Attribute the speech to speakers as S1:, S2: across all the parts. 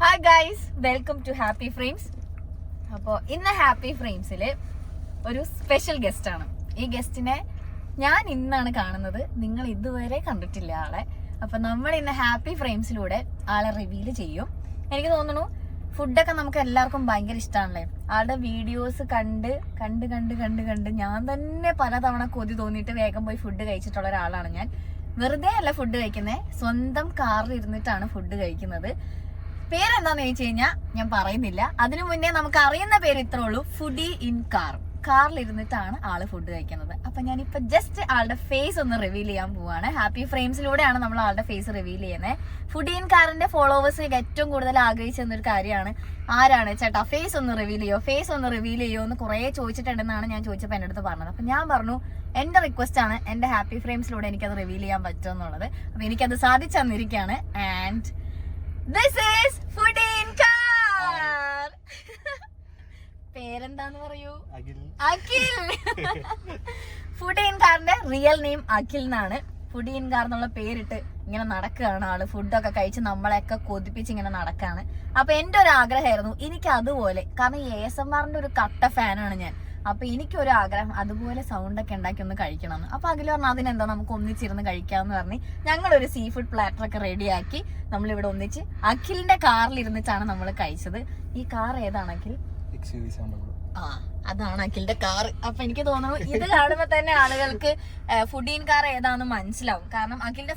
S1: Hi guys, welcome to happy frames. അപ്പോൾ ഇന്ന് happy ഫ്രെയിംസിൽ ഒരു സ്പെഷ്യൽ ഗസ്റ്റ് ആണ്. ഈ ഗസ്റ്റിനെ ഞാൻ ഇന്നാണ് കാണുന്നത്, നിങ്ങൾ ഇതുവരെ കണ്ടിട്ടില്ല ആളെ. അപ്പോൾ നമ്മൾ ഇന്ന് ഹാപ്പി ഫ്രെയിംസിലൂടെ ആളെ റിവീൽ ചെയ്യും. എനിക്ക് തോന്നുന്നു ഫുഡൊക്കെ നമുക്ക് എല്ലാവർക്കും ഭയങ്കര ഇഷ്ടമാണല്ലേ. ആളുടെ വീഡിയോസ് കണ്ട് കണ്ട് കണ്ട് കണ്ട് കണ്ട് ഞാൻ തന്നെ പലതവണ കൊതി തോന്നിയിട്ട് വേഗം പോയി ഫുഡ് കഴിച്ചിട്ടുള്ള ഒരാളാണ് ഞാൻ. വെറുതെ അല്ല ഫുഡ് കഴിക്കുന്നത്, സ്വന്തം കാറിൽ ഇരുന്നിട്ടാണ് ഫുഡ് കഴിക്കുന്നത്. പേരെന്താന്ന് ചോദിച്ചു കഴിഞ്ഞാൽ ഞാൻ പറയുന്നില്ല. അതിനു മുന്നേ നമുക്ക് അറിയുന്ന പേര് ഇത്രേ ഉള്ളൂ, ഫുഡി ഇൻ കാർ. കാറിലിരുന്നിട്ടാണ് ആള് ഫുഡ് കഴിക്കുന്നത്. അപ്പൊ ഞാനിപ്പോ ജസ്റ്റ് ആളുടെ ഫേസ് ഒന്ന് റിവീൽ ചെയ്യാൻ പോവാണ്. ഹാപ്പി ഫ്രെയിംസിലൂടെയാണ് നമ്മൾ ആളുടെ ഫേസ് റിവീൽ ചെയ്യുന്നത്. ഫുഡി ഇൻ കാറിന്റെ ഫോളോവേഴ്സ് ഏറ്റവും കൂടുതൽ ആഗ്രഹിച്ചെന്നൊരു കാര്യമാണ്, ആരാണ് ചേട്ടാ ഫേസ് ഒന്ന് റിവീൽ ചെയ്യോ, ഫേസ് ഒന്ന് റിവീൽ ചെയ്യോ എന്ന് കുറെ ചോദിച്ചിട്ടുണ്ടെന്നാണ് ഞാൻ ചോദിച്ചപ്പോൾ എൻ്റെ അടുത്ത് പറഞ്ഞത്. അപ്പൊ ഞാൻ പറഞ്ഞു എന്റെ റിക്വസ്റ്റ് ആണ്, എന്റെ ഹാപ്പി ഫ്രെയിംസിലൂടെ എനിക്കത് റിവീൽ ചെയ്യാൻ പറ്റുമെന്നുള്ളത്. അപ്പൊ എനിക്കത് സാധിച്ചു തന്നിരിക്കുകയാണ്. And this is Foodie in Car. പേരെന്താന്ന് പറയൂ? അഖിൽ. ഫുഡി ഇൻ കാറിന്റെ റിയൽ നെയിം അഖിൽ എന്നാണ്. ഫുഡി ഇൻ കാർ എന്നുള്ള പേരിട്ട് ഇങ്ങനെ നടക്കുകയാണ് ആള്. ഫുഡൊക്കെ കഴിച്ച് നമ്മളെയൊക്കെ കൊതിപ്പിച്ച് ഇങ്ങനെ നടക്കാണ്. അപ്പൊ എന്റെ ഒരു ആഗ്രഹമായിരുന്നു എനിക്ക് അതുപോലെ, കാരണം ASMRന്റെ ഒരു കട്ട ഫാനാണ് ഞാൻ. അപ്പൊ എനിക്കൊരു ആഗ്രഹം അതുപോലെ സൗണ്ട് ഒക്കെ ഉണ്ടാക്കി ഒന്ന് കഴിക്കണം എന്ന്. അപ്പൊ അഖിൽ പറഞ്ഞു അതിനെന്താ നമുക്ക് ഒന്നിച്ചിരുന്ന് കഴിക്കാമെന്ന് പറഞ്ഞ് ഞങ്ങളൊരു സീ ഫുഡ് പ്ലാറ്റർ ഒക്കെ റെഡിയാക്കി നമ്മളിവിടെ ഒന്നിച്ച് അഖിലിന്റെ കാറിൽ ഇരുന്നിട്ടാണ് നമ്മൾ കഴിച്ചത്. ഈ കാർ ഏതാണ് അഖിൽ? അതാണ് അഖിലിന്റെ കാർ. അപ്പൊ എനിക്ക് തോന്നുന്നു ഇത് കാണുമ്പോ തന്നെ ആളുകൾക്ക് ഫുഡി ഇൻ കാർ ഏതാണെന്ന് മനസ്സിലാവും. കാരണം അഖിലിന്റെ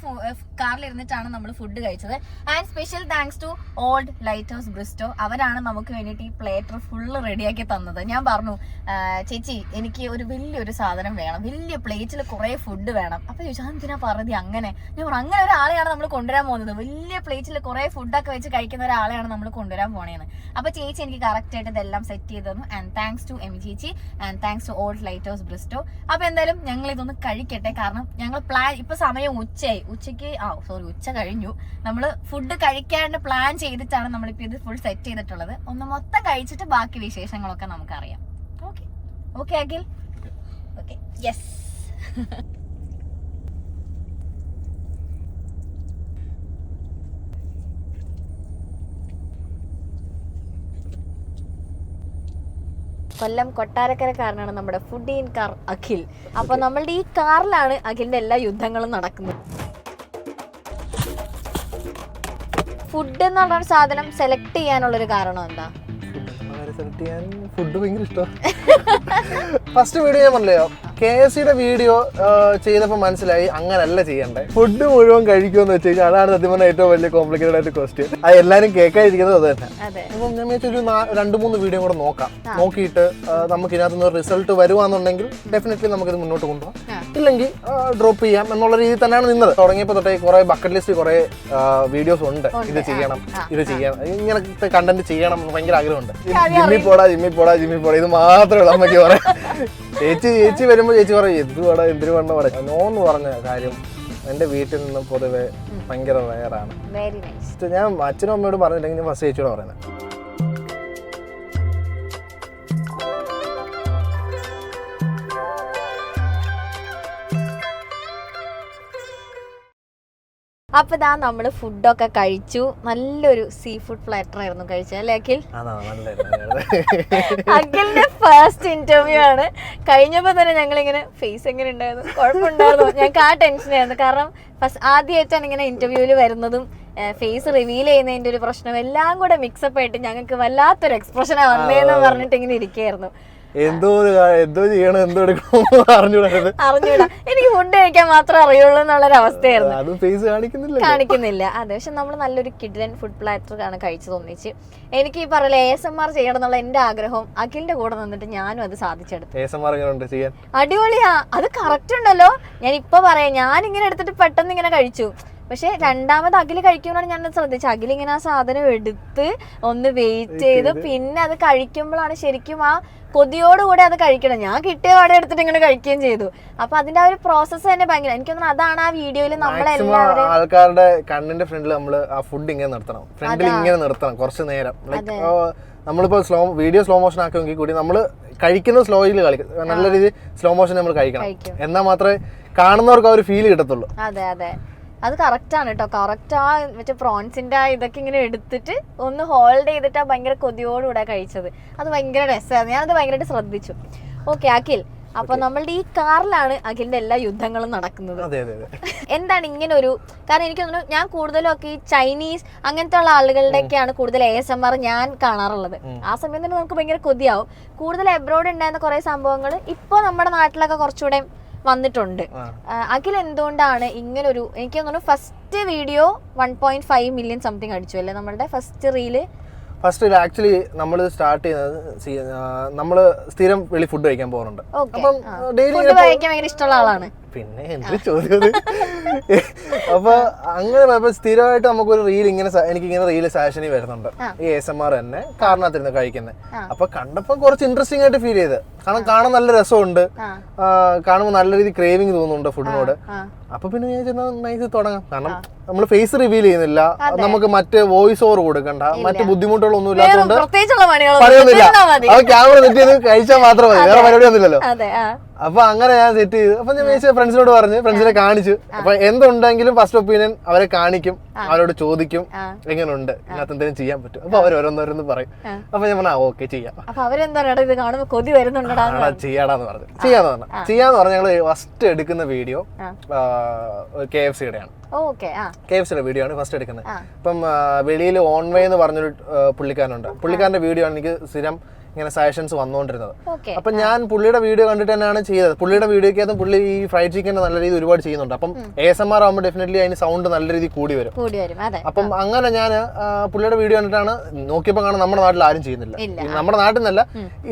S1: കാറിൽ ഇരുന്നിട്ടാണ് നമ്മൾ ഫുഡ് കഴിച്ചത്. And special thanks to old light house Bristo. അവരാണ് നമുക്ക് വേണ്ടിയിട്ട് ഈ പ്ലേറ്റർ ഫുള്ള് റെഡിയാക്കി തന്നത്. ഞാൻ പറഞ്ഞു ചേച്ചി എനിക്ക് ഒരു വലിയൊരു സാധനം വേണം, വലിയ പ്ലേറ്റിൽ കുറെ ഫുഡ് വേണം. അപ്പൊ ചോദിച്ചാൽ എന്തിനാ പറഞ്ഞത് അങ്ങനെ? ഞാൻ പറഞ്ഞു അങ്ങനെ ഒരാളെയാണ് നമ്മൾ കൊണ്ടുവരാൻ പോകുന്നത്, വലിയ പ്ലേറ്റിൽ കുറെ ഫുഡൊക്കെ വെച്ച് കഴിക്കുന്ന ഒരാളെയാണ് നമ്മൾ കൊണ്ടുവരാൻ പോണേന്ന്. അപ്പൊ ചേച്ചി എനിക്ക് കറക്റ്റ് ആയിട്ട് ഇതെല്ലാം സെറ്റ് ചെയ്ത് തന്നു. And thanks to chechi and thanks to old light house Bristo. അപ്പൊ എന്തായാലും ഞങ്ങൾ ഇതൊന്ന് കഴിക്കട്ടെ. കാരണം ഞങ്ങൾ പ്ലാൻ ഇപ്പൊ സമയം ഉച്ചയായി, ഉച്ച കഴിഞ്ഞു. നമ്മള് ഫുഡ് കഴിക്കാണ്ട് പ്ലാൻ ചെയ്തിട്ടാണ് നമ്മളിപ്പോ ഇത് ഫുൾ സെറ്റ് ചെയ്തിട്ടുള്ളത്. ഒന്ന് മൊത്തം കഴിച്ചിട്ട് ബാക്കി വിശേഷങ്ങളൊക്കെ നമുക്കറിയാം. Okay okay Akhil? Okay, yes. Kollam കൊട്ടാരക്കരക്കാരനാണ് നമ്മുടെ ഫുഡി ഇൻ കാർ അഖിൽ. അപ്പൊ നമ്മളുടെ ഈ കാറിലാണ് അഖിലിന്റെ എല്ലാ യുദ്ധങ്ങളും നടക്കുന്നത്. ഫുഡ് എന്ന് പറഞ്ഞ സാധനം സെലക്ട് ചെയ്യാനുള്ളൊരു കാരണം എന്താ?
S2: ഫുഡ് ഭയങ്കര ഇഷ്ടമാണ്. ഫസ്റ്റ് വീഡിയോ ഞാൻ പറഞ്ഞല്ലോ, KFCയുടെ വീഡിയോ ചെയ്തപ്പോൾ മനസ്സിലായി അങ്ങനല്ല ചെയ്യണ്ടേ, ഫുഡ് മുഴുവൻ കഴിക്കുമെന്ന് വെച്ച് കഴിഞ്ഞാൽ അതാണ് സത്യം പറഞ്ഞാൽ ഏറ്റവും വലിയ കോംപ്ലിക്കേറ്റഡ് ആയിട്ട് ക്വസ്റ്റ്യൻ. അത് എല്ലാവരും കേൾക്കാതിരിക്കുന്നത് അത് തന്നെ. അപ്പം ഞാൻ വെച്ചൊരു 2-3 വീഡിയോ കൂടെ നോക്കാം, നോക്കിയിട്ട് നമുക്ക് ഇതിനകത്തുനിന്ന് റിസൾട്ട് വരുവാന്നുണ്ടെങ്കിൽ ഡെഫിനറ്റ്ലി നമുക്കിത് മുന്നോട്ട് കൊണ്ടുപോകാം, ഇല്ലെങ്കിൽ ഡ്രോപ്പ് ചെയ്യാം എന്നുള്ള രീതിയിൽ തന്നെയാണ് നിന്നത്. തുടങ്ങിയപ്പോൾ തൊട്ടേ കുറെ ബക്കറ്റ് ലിസ്റ്റ് കുറെ വീഡിയോസ് ഉണ്ട്, ഇത് ചെയ്യണം ഇത് ചെയ്യണം, ഇങ്ങനത്തെ കണ്ടന്റ് ചെയ്യണം എന്ന് ഭയങ്കര ആഗ്രഹമുണ്ട്. ജിമ്മി പോടാ ഇത് മാത്രമേ ഉള്ളൂ അമ്മയ്ക്ക് പറയാം. ചേച്ചി വരുമ്പോൾ ചേച്ചി പറയും എന്തുവാടാ എന്തിനു വേണ്ട പറയാം. നോന്ന് പറഞ്ഞ കാര്യം എന്റെ വീട്ടിൽ നിന്നും പൊതുവെ ഭയങ്കര റയറാണ്. ഞാൻ അച്ഛനും അമ്മയോട് പറഞ്ഞില്ലെങ്കിൽ ഞാൻ ഫസ്റ്റ് ചേച്ചിയോട് പറയുന്നത്.
S1: അപ്പൊ ഇതാ നമ്മള് ഫുഡൊക്കെ കഴിച്ചു. നല്ലൊരു സീ ഫുഡ് പ്ലാറ്റർ ആയിരുന്നു കഴിച്ചത് അല്ലേ അഖിൽ? അഖിലിന്റെ ഫസ്റ്റ് ഇന്റർവ്യൂ ആണ്. കഴിഞ്ഞപ്പോ തന്നെ ഞങ്ങളിങ്ങനെ ഫേസ് എങ്ങനെ ഉണ്ടായിരുന്നു, കുഴപ്പമുണ്ടായിരുന്നു, ഞങ്ങൾക്ക് ആ ടെൻഷനായിരുന്നു. കാരണം ആദ്യമായിട്ടാണ് ഇങ്ങനെ ഇന്റർവ്യൂവിൽ വരുന്നതും ഫേസ് റിവീൽ ചെയ്യുന്നതിന്റെ ഒരു പ്രശ്നം എല്ലാം കൂടെ മിക്സപ്പ് ആയിട്ട് ഞങ്ങൾക്ക് വല്ലാത്തൊരു എക്സ്പ്രഷനാ വന്നേന്ന് പറഞ്ഞിട്ട് ഇങ്ങനെ ഇരിക്കുകയായിരുന്നു.
S2: എന്തോ ചെയ്യണം എന്തോ എടുക്കണം അറിഞ്ഞൂടാ.
S1: എനിക്ക് ഫുഡ് കഴിക്കാൻ മാത്രമേ അറിയുള്ളൂ എന്നുള്ളൊരു അവസ്ഥയായിരുന്നു. കാണിക്കുന്നില്ല. അതെ, പക്ഷെ നമ്മൾ നല്ലൊരു കിഡ്ലൻ ഫുഡ് പ്ലാറ്റർ ആണ് കഴിച്ചത് ഒന്നിച്ച്. എനിക്ക് ഈ പറയല ASMR ചെയ്യണം എന്നുള്ള എന്റെ ആഗ്രഹം അഖിലിന്റെ കൂടെ നിന്നിട്ട് ഞാനും അത് സാധിച്ചെടുത്തു. അടിപൊളിയാ, അത് കറക്റ്റ് ഉണ്ടല്ലോ. ഞാൻ ഇപ്പൊ പറയാം, ഞാനിങ്ങനെ എടുത്തിട്ട് പെട്ടെന്ന് ഇങ്ങനെ കഴിച്ചു. പക്ഷെ രണ്ടാമത് അഖിൽ കഴിക്കുമ്പോഴാണ് ഞാൻ ശ്രദ്ധിച്ചത്, അഖിൽ ഇങ്ങനെ ആ സാധനം എടുത്ത് ഒന്ന് വെയിറ്റ് ചെയ്ത് പിന്നെ അത് കഴിക്കുമ്പോഴാണ് ശരിക്കും ആ കൊതിയോടുകൂടെ അത് കഴിക്കണം. ഞാൻ കിട്ടിയ പാടെ എടുത്തിട്ട് ഇങ്ങനെ കഴിക്കുകയും ചെയ്തു. അപ്പൊ അതിന്റെ ആ ഒരു പ്രോസസ്സ് തന്നെ ഭയങ്കര, എനിക്ക് തോന്നുന്നു അതാണ് ആ വീഡിയോയിൽ നമ്മളെല്ലാവരും
S2: ആൾക്കാരുടെ കണ്ണിന്റെ ഫ്രണ്ടിൽ നമ്മൾ ആ ഫുഡ് ഇങ്ങനെ നിർത്തണം, ഫ്രണ്ടിൽ ഇങ്ങനെ നിർത്തണം കുറച്ച് നേരം. നമ്മളിപ്പോ വീഡിയോ സ്ലോ മോഷൻ ആക്കുമെങ്കിൽ കൂടി നമ്മൾ കഴിക്കുന്ന സ്ലോയിൽ കളിക്കും, നല്ല രീതിയിൽ സ്ലോ മോഷൻ നമ്മൾ കഴിക്കണം. എന്നാൽ മാത്രമേ കാണുന്നവർക്ക് ആ ഒരു ഫീൽ കിട്ടത്തുള്ളൂ.
S1: അതെ അതെ. അത് കറക്റ്റ് ആണ് കേട്ടോ. കറക്റ്റ് ആ മറ്റേ പ്രോൺസിന്റെ ഇതൊക്കെ ഇങ്ങനെ എടുത്തിട്ട് ഒന്ന് ഹോൾഡ് ചെയ്തിട്ട് ഭയങ്കര കൊതിയോടുകൂടെ കഴിച്ചത്. അത് ഭയങ്കര രസമായിരുന്നു. ഞാനത് ഭയങ്കരമായിട്ട് ശ്രദ്ധിച്ചു. ഓക്കെ അഖിൽ, അപ്പൊ നമ്മളുടെ ഈ കാറിലാണ് അഖിലിന്റെ എല്ലാ യുദ്ധങ്ങളും നടക്കുന്നത്. എന്താണ് ഇങ്ങനെ ഒരു, കാരണം എനിക്ക് തോന്നുന്നു ഞാൻ കൂടുതലും ഒക്കെ ഈ ചൈനീസ് അങ്ങനത്തെ ഉള്ള ആളുകളുടെയൊക്കെയാണ് കൂടുതൽ ASMR ഞാൻ കാണാറുള്ളത്. ആ സമയം തന്നെ നമുക്ക് ഭയങ്കര കൊതിയാവും. കൂടുതൽ എബ്രോഡ് ഉണ്ടായിരുന്ന കുറെ സംഭവങ്ങൾ ഇപ്പൊ നമ്മുടെ നാട്ടിലൊക്കെ കുറച്ചുകൂടെ വന്നിട്ടുണ്ട്. അഖിൽ എന്തുകൊണ്ടാണ് ഇങ്ങനൊരു, എനിക്ക് തോന്നുന്നു ഫസ്റ്റ് വീഡിയോ 1.5 മില്യൺ സംതിങ് അടിച്ചു അല്ലേ നമ്മളുടെ ഫസ്റ്റ് റീല്?
S2: ഫസ്റ്റ് ആക്ച്വലി നമ്മൾ സ്റ്റാർട്ട് ചെയ്യുന്നത് നമ്മള് സ്ഥിരം വെളി ഫുഡ് കഴിക്കാൻ പോകുന്നുണ്ട്. അപ്പം ഡെയിലി
S1: കഴിക്കാൻ ഭയങ്കര ഇഷ്ടമുള്ള ആളാണ്.
S2: പിന്നെ എന്ത് ചോദ്യം. അപ്പൊ അങ്ങനെ സ്ഥിരമായിട്ട് നമുക്കൊരു റീൽ ഇങ്ങനെ എനിക്കിങ്ങനെ റീല് സാഷനി വരുന്നുണ്ട് ഈ ASMR തന്നെ കാരണത്തിരുന്ന് കഴിക്കുന്നത്. അപ്പൊ കണ്ടപ്പോ കുറച്ച് ഇൻട്രസ്റ്റിംഗ് ആയിട്ട് ഫീൽ ചെയ്ത്, കാരണം കാണാൻ നല്ല രസമുണ്ട്, കാണുമ്പോൾ നല്ല രീതിയിൽ ക്രേവിങ് തോന്നുന്നുണ്ട് ഫുഡിനോട്. അപ്പൊ പിന്നെ ഞാൻ ചെന്നാൽ നൈസ് തുടങ്ങാം. കാരണം നമ്മൾ ഫേസ് റിവീൽ ചെയ്യുന്നില്ല, നമുക്ക് മറ്റ് വോയിസ് ഓവർ കൊടുക്കണ്ട, മറ്റ് ബുദ്ധിമുട്ടുകളൊന്നും ഇല്ലാത്തതുകൊണ്ട് പണിയൊന്നുമില്ല. അത് ക്യാമറ സെറ്റ് ചെയ്ത് കഴിച്ചാൽ മാത്രം മതി, വേറെ പരിപാടി ഒന്നുമില്ലല്ലോ. അപ്പൊ അങ്ങനെ ഞാൻ സെറ്റ് ചെയ്തു. അപ്പൊ ഞാൻ വിചാരിച്ച ഫ്രണ്ട്സിനോട് പറഞ്ഞ് ഫ്രണ്ട്സിനെ കാണിച്ചു. അപ്പൊ എന്തുണ്ടെങ്കിലും ഫസ്റ്റ് ഒപ്പീനിയൻ അവരെ കാണിക്കും, അവരോട് ചോദിക്കും എങ്ങനെയുണ്ട്, ഇതിനകത്ത് എന്തെങ്കിലും ചെയ്യാൻ പറ്റും. അപ്പൊ അവർ ഓരോന്നോരോന്ന് പറയും. അപ്പൊ ഞാൻ പറഞ്ഞാൽ ഓക്കെ ചെയ്യാം, ചെയ്യാടാന്ന് പറഞ്ഞു. ചെയ്യാന്ന് പറഞ്ഞ ഞങ്ങള് ഫസ്റ്റ് എടുക്കുന്ന വീഡിയോ KFCയുടെ ആണ്. KFCയുടെ വീഡിയോ ആണ് ഫസ്റ്റ് എടുക്കുന്നത്. അപ്പം വെളിയിൽ ഓൺവേ എന്ന് പറഞ്ഞൊരു പുള്ളിക്കാരനുണ്ട്. പുള്ളിക്കാരന്റെ വീഡിയോ ആണ് എനിക്ക് സ്ഥിരം ഇങ്ങനെ സജഷൻസ് വന്നുകൊണ്ടിരുന്നത്. അപ്പൊ ഞാൻ പുള്ളിയുടെ വീഡിയോ കണ്ടിട്ട് തന്നെയാണ് ചെയ്തത്. പുള്ളിയുടെ വീഡിയോക്കകത്ത് പുള്ളി ഈ ഫ്രൈഡ് ചിക്കൻ നല്ല രീതിയിൽ ഒരുപാട് ചെയ്യുന്നുണ്ട്. അപ്പം ASMR ആകുമ്പോൾ ഡെഫിനറ്റ്ലി അതിന് സൗണ്ട് നല്ല രീതിയിൽ കൂടി വരും. അപ്പം അങ്ങനെ ഞാൻ പുള്ളിയുടെ വീഡിയോ കണ്ടിട്ടാണ് നോക്കിയപ്പോൾ കാണാൻ നമ്മുടെ നാട്ടിൽ ആരും ചെയ്യുന്നില്ല. നമ്മുടെ നാട്ടിൽ നിന്നല്ല,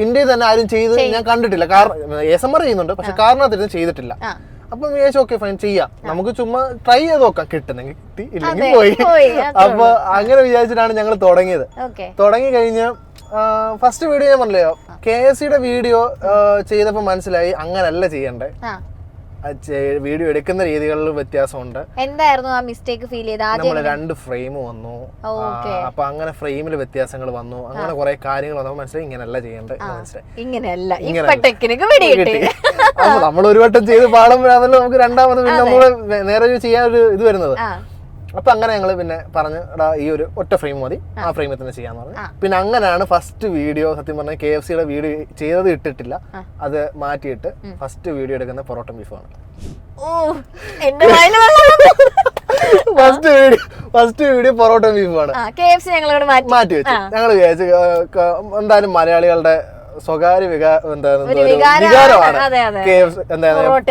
S2: ഇന്ത്യയിൽ തന്നെ ആരും ചെയ്ത് ഞാൻ കണ്ടിട്ടില്ല. കാരണം ASMR ചെയ്യുന്നുണ്ട്, പക്ഷെ കാരണത്തിരുന്ന് ചെയ്തിട്ടില്ല. അപ്പം വിചാരിച്ചു ഓക്കെ ഫൈൻ ചെയ്യാം, നമുക്ക് ചുമ്മാ ട്രൈ ചെയ്ത് നോക്കാം, കിട്ടുന്നെങ്കിൽ കിട്ടി, ഇല്ലെങ്കിൽ പോയി. അപ്പൊ അങ്ങനെ വിചാരിച്ചിട്ടാണ് ഞങ്ങൾ തുടങ്ങിയത്. തുടങ്ങി കഴിഞ്ഞ് ഫസ്റ്റ് വീഡിയോ ഞാൻ പറഞ്ഞല്ലോ, KFCയുടെ വീഡിയോ ചെയ്തപ്പോ മനസ്സിലായി അങ്ങനല്ല ചെയ്യണ്ടേ, വീഡിയോ എടുക്കുന്ന രീതികളിൽ വ്യത്യാസമുണ്ട്.
S1: എന്തായിരുന്നു ആ മിസ്റ്റേക്ക് ഫീൽ ചെയ്തത്?
S2: നമ്മള് 2 ഫ്രെയിം വന്നു, അപ്പൊ അങ്ങനെ ഫ്രെയിമിൽ വ്യത്യാസങ്ങൾ വന്നു, അങ്ങനെ കുറെ കാര്യങ്ങൾ വന്നപ്പോ മനസ്സിലായി ഇങ്ങനെയല്ല ചെയ്യേണ്ടത്, മനസ്സിലായി. അപ്പൊ നമ്മൾ ഒരു വട്ടം ചെയ്ത് പാടുമ്പോഴാണല്ലോ നമുക്ക് രണ്ടാമത് പിന്നെ നമ്മള് നേരെ ചെയ്യാൻ ഒരു ഇത് വരുന്നത്. അപ്പൊ അങ്ങനെ ഞങ്ങള് പിന്നെ പറഞ്ഞു ഈ ഒരു ഒറ്റ ഫ്രെയിം മതി, ആ ഫ്രെയിമിൽ തന്നെ ചെയ്യാന്ന് പറഞ്ഞു. പിന്നെ അങ്ങനെയാണ് ഫസ്റ്റ് വീഡിയോ, സത്യം പറഞ്ഞാൽ KFCയുടെ വീഡിയോ ചെയ്തത് ഇട്ടിട്ടില്ല, അത് മാറ്റിയിട്ട് ഫസ്റ്റ് വീഡിയോ എടുക്കുന്ന പൊറോട്ട ബീഫാണ്. ഫസ്റ്റ് വീഡിയോ പൊറോട്ട ബീഫാണ് മാറ്റി വെച്ചു. ഞങ്ങൾ വിചാരിച്ചു എന്തായാലും മലയാളികളുടെ സ്വകാര്യ വികാരമാണ്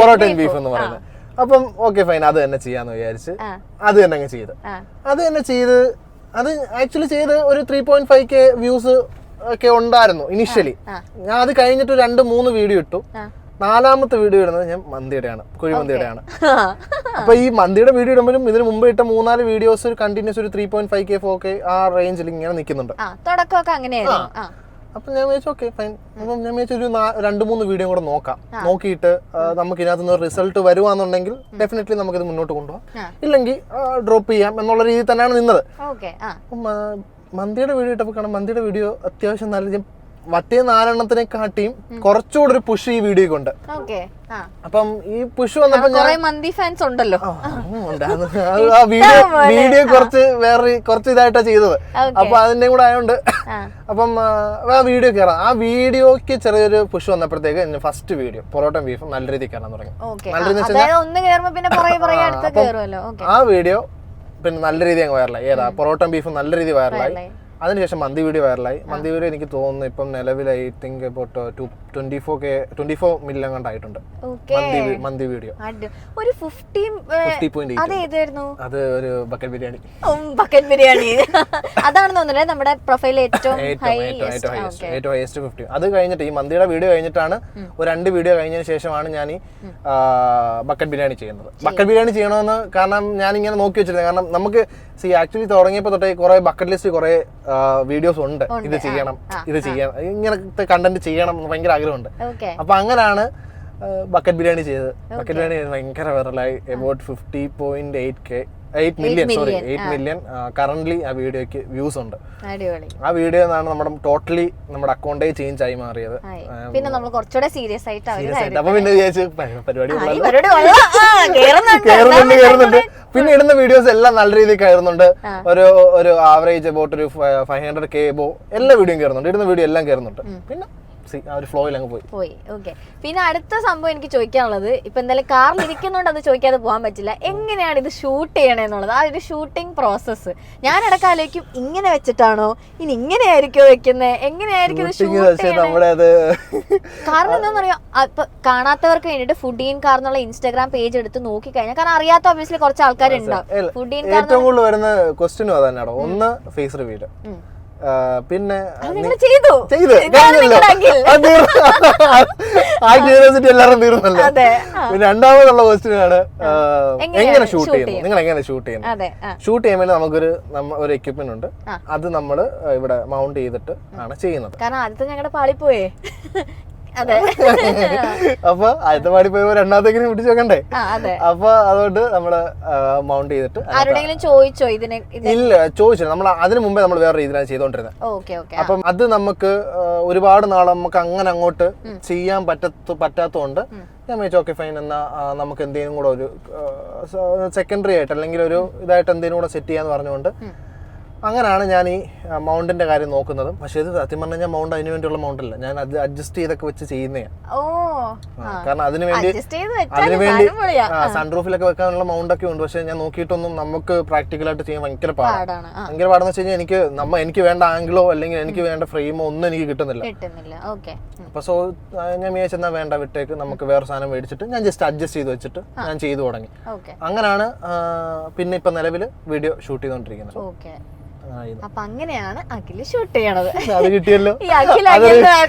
S2: പൊറോട്ട ബീഫ് എന്ന് പറയുന്നത്. അപ്പം ഓക്കെ ഫൈൻ, അത് തന്നെ ചെയ്യാന്ന് വിചാരിച്ച് അത് തന്നെ അങ്ങ് ചെയ്ത് അത് ആക്ച്വലി ചെയ്ത് ഒരു 3.5K വ്യൂസ് ഒക്കെ ഉണ്ടായിരുന്നു ഇനിഷ്യലി. ഞാൻ അത് കഴിഞ്ഞിട്ട് 2-3 വീഡിയോ ഇട്ടു. 4ാമത്തെ വീഡിയോ ഇടുന്നത് ഞാൻ മന്തിയുടെയാണ്, കുഴിമന്തിയുടെയാണ്. അപ്പൊ ഈ മന്തിയുടെ വീഡിയോ ഇടുമ്പോഴും ഇതിന് മുമ്പ് ഇട്ട 3-4 വീഡിയോസ് ഒരു കണ്ടിന്യൂസ് ഒരു 3.5K 4K ആ റേഞ്ചിൽ ഇങ്ങനെ നിൽക്കുന്നുണ്ട്. അപ്പൊ ഞാൻ വിചാരിച്ചു ഓക്കെ ഫൈൻ. അപ്പം ഞാൻ വിചാരിച്ചു ഒരു 2-3 വീഡിയോ കൂടെ നോക്കാം, നോക്കിയിട്ട് നമുക്ക് ഇതിനകത്ത് റിസൾട്ട് വരുവാന്നുണ്ടെങ്കിൽ ഡെഫിനറ്റ്ലി നമുക്കിത് മുന്നോട്ട് കൊണ്ടുപോകാം, ഇല്ലെങ്കിൽ ഡ്രോപ്പ് ചെയ്യാം എന്നുള്ള രീതിയിൽ തന്നെയാണ് നിന്നത്. മന്തിയുടെ വീഡിയോ ഇട്ടപ്പോൾ കാണാം മന്തിയുടെ വീഡിയോ അത്യാവശ്യം നല്ല, മറ്റേ 4 കാട്ടിയും കുറച്ചുകൂടെ ഒരു പുഷ് ഈ വീഡിയോക്ക് ഉണ്ട്. അപ്പം ഈ പുഷ് വന്നപ്പോ
S1: മന്തി ഫാൻസ് ഉണ്ടല്ലോ,
S2: ആ വീഡിയോ കുറച്ച് ഇതായിട്ടാ ചെയ്തത്. അപ്പൊ അതിന്റെ കൂടെ ആയതുകൊണ്ട് അപ്പം ആ വീഡിയോ കയറാം. ആ വീഡിയോക്ക് ചെറിയൊരു പുഷ് വന്നപ്പോഴത്തേക്ക് ഫസ്റ്റ് വീഡിയോ പൊറോട്ട ബീഫ് നല്ല രീതിയിൽ കയറാൻ തുടങ്ങി. ആ വീഡിയോ പിന്നെ നല്ല രീതിയിൽ അങ്ങ് വൈറലായി. ഏതാ പൊറോട്ട ബീഫ് നല്ല രീതിയിൽ വൈറലായി. അതിനുശേഷം മന്തി വീഡിയോ വൈറലായി. മന്തി വീഡിയോ എനിക്ക് തോന്നുന്നു ഇപ്പം നിലവിൽ ഐ തിങ്ക് അബൌട്ട് 24 മില്യൺ കണ്ടായിട്ടുണ്ട് മന്തി വീഡിയോ.
S1: ഒരു 50.8
S2: അത് ഒരു ബക്കറ്റ് ബിരിയാണി.
S1: അതാണെന്ന് തോന്നുന്നത് നമ്മുടെ പ്രൊഫൈലിൽ ഏറ്റവും
S2: ഹൈയസ്റ്റ് 50. അത് കഴിഞ്ഞിട്ട് ഈ മന്തിയുടെ വീഡിയോ കഴിഞ്ഞിട്ടാണ് ഒരു 2 വീഡിയോ കഴിഞ്ഞതിന് ശേഷമാണ് ഞാൻ ഈ ബക്കറ്റ് ബിരിയാണി ചെയ്യുന്നത്. ബക്കറ്റ് ബിരിയാണി ചെയ്യണമെന്ന് കാരണം ഞാൻ ഇങ്ങനെ നോക്കി വെച്ചിരുന്നത്. കാരണം നമുക്ക് ആക്ച്വലി തുടങ്ങിയപ്പോൾ തൊട്ടേ കുറെ ബക്കറ്റ് ലിസ്റ്റ് കുറെ വീഡിയോസ് ഉണ്ട്, ഇത് ചെയ്യണം ഇങ്ങനത്തെ കണ്ടന്റ് ചെയ്യണം എന്ന് ഭയങ്കര ആഗ്രഹമുണ്ട്. അപ്പൊ അങ്ങനെയാണ് ബക്കറ്റ് ബിരിയാണി ചെയ്തത്. ബക്കറ്റ് ബിരിയാണി ഭയങ്കര വൈറലായി. അബൌട്ട് 50.8K 8 മില്യൺ കറന്റ് ആ വീഡിയോക്ക് വ്യൂസ് ഉണ്ട്.
S1: അടിപൊളി.
S2: ആ വീഡിയോ ആണ് നമ്മുടെ ടോട്ടലി നമ്മുടെ അക്കൗണ്ടേ ചേഞ്ച് ആയി മാറിയത്.
S1: പിന്നെ നമ്മൾ കുറച്ചുകൂടെ സീരിയസ് ആയിട്ട്
S2: അപ്പൊ പിന്നെ വിചാരിച്ചു പരിപാടി
S1: കേറുന്നുണ്ട്.
S2: പിന്നെ ഇടുന്ന വീഡിയോസ് എല്ലാം നല്ല രീതിയിൽ കയറുന്നുണ്ട്. ഒരു ആവറേജ് അബൌട്ട് ഒരു 500K എബോ എല്ലാ വീഡിയോയും കയറുന്നുണ്ട്. ഇടുന്ന വീഡിയോ എല്ലാം കയറുന്നുണ്ട്. പിന്നെ ആ ഒരു ഫ്ലോയിൽ അങ്ങ് പോയി.
S1: ഓക്കെ. പിന്നെ അടുത്ത സംഭവം എനിക്ക് ചോദിക്കാനുള്ളത്, ഇപ്പൊ എന്തായാലും കാറിൽ ഇരിക്കുന്നോണ്ട് അത് ചോദിക്കാതെ പോകാൻ പറ്റില്ല, എങ്ങനെയാണ് ഇത് ഷൂട്ട് ചെയ്യണേന്നുള്ളത്, ആ ഒരു ഷൂട്ടിംഗ് പ്രോസസ്സ്. ഞാൻ ഇടക്കാലേക്കും ഇങ്ങനെ വെച്ചിട്ടാണോ ഇനി ഇങ്ങനെയായിരിക്കോ വെക്കുന്നത്, എങ്ങനെയായിരിക്കും ഇത് ഷൂട്ട് ചെയ്യുന്നത്? കാരണം എന്താണെന്നറിയാം, ഇപ്പൊ കാണാത്തവർക്ക് വേണ്ടിട്ട് ഫുഡ് ഇൻ കാർ എന്നുള്ള ഇൻസ്റ്റാഗ്രാം പേജ് എടുത്ത് നോക്കി കഴിഞ്ഞാൽ, കാരണം അറിയാത്ത ഒബ്വിയസ്ലി കുറച്ച് ആൾക്കാരുണ്ടാവും. ഫുഡ് ഇൻ കാർ
S2: ഏറ്റവും കൂടുതൽ വരുന്ന ക്വസ്റ്റ്യനും അതാണോ, ഒന്ന് ഫേസ് റിവീൽ, പിന്നെ എല്ലാവരും തീർന്നല്ലോ. പിന്നെ രണ്ടാമതുള്ള ക്വസ്റ്റ്യൻ ആണ് എങ്ങനെ ഷൂട്ട് ചെയ്യുന്നു, നിങ്ങൾ എങ്ങനെ ഷൂട്ട് ചെയ്യുന്നു. ഷൂട്ട് ചെയ്യുമ്പോൾ നമുക്കൊരു എക്യുപ്മെന്റ് ഉണ്ട്, അത് നമ്മൾ ഇവിടെ മൗണ്ട് ചെയ്തിട്ട് ആണ് ചെയ്യുന്നത്.
S1: കാരണം ആദ്യത്തെ ഞങ്ങളുടെ പാളിപ്പോയേ.
S2: അപ്പൊ ആദ്യത്തെ പാടി പോയപ്പോ രണ്ടാമത്തേക്കിനും പിടിച്ചു വെക്കണ്ടേ. അപ്പൊ അതുകൊണ്ട് നമ്മള് മൗണ്ട് ചെയ്തിട്ട്
S1: ചോദിച്ചോ ഇതിനെ?
S2: ഇല്ല, ചോദിച്ചു. നമ്മൾ അതിനു മുമ്പേ നമ്മൾ വേറെ രീതിയിലാണ് ചെയ്തോണ്ടിരുന്നത്. അപ്പം അത് നമുക്ക് ഒരുപാട് നാളെ നമുക്ക് അങ്ങനെ അങ്ങോട്ട് ചെയ്യാൻ പറ്റാത്തതുകൊണ്ട് ഞാൻ വിചാരിച്ചു ഓക്കെ ഫൈൻ, എന്നാ നമുക്ക് എന്തെങ്കിലും കൂടെ ഒരു സെക്കൻഡറി ആയിട്ട് അല്ലെങ്കിൽ ഒരു ഇതായിട്ട് എന്തെങ്കിലും കൂടെ സെറ്റ് ചെയ്യാന്ന് പറഞ്ഞുകൊണ്ട് അങ്ങനെയാണ് ഞാൻ ഈ മൗണ്ടിന്റെ കാര്യം നോക്കുന്നതും. പക്ഷെ ഇത് സത്യം പറഞ്ഞാൽ ഞാൻ മൗണ്ട് അതിനു വേണ്ടിയുള്ള മൗണ്ടല്ല, ഞാൻ അത് അഡ്ജസ്റ്റ് ചെയ്തൊക്കെ വെച്ച് ചെയ്യുന്നതാണ്. കാരണം അതിനുവേണ്ടി സൺറൂഫിലൊക്കെ വെക്കാനുള്ള മൗണ്ടൊക്കെ ഉണ്ട്. പക്ഷെ ഞാൻ നോക്കിയിട്ടൊന്നും നമുക്ക് പ്രാക്ടിക്കലായിട്ട് ചെയ്യാൻ ഭയങ്കര പാടാണ്. ഭയങ്കര പാടെന്ന് വെച്ച് കഴിഞ്ഞാൽ എനിക്ക് വേണ്ട ആംഗിളോ അല്ലെങ്കിൽ എനിക്ക് വേണ്ട ഫ്രെയിമോ ഒന്നും എനിക്ക് കിട്ടുന്നില്ല. അപ്പൊ സോ ഞാൻ വിചാരിച്ചെന്നാ വേണ്ട വിട്ടേക്ക്, നമുക്ക് വേറെ സാധനം മേടിച്ചിട്ട് ഞാൻ ജസ്റ്റ് അഡ്ജസ്റ്റ് ചെയ്ത് വെച്ചിട്ട് ഞാൻ ചെയ്തു തുടങ്ങി. അങ്ങനെയാണ് പിന്നെ ഇപ്പൊ നിലവിൽ വീഡിയോ ഷൂട്ട് ചെയ്തോണ്ടിരിക്കുന്നത്.
S1: അപ്പൊ അങ്ങനെയാണ് അഖില് ഷൂട്ട് ചെയ്യണത്.
S2: അത് കിട്ടിയല്ലോ.
S1: ഈ അഖിൽ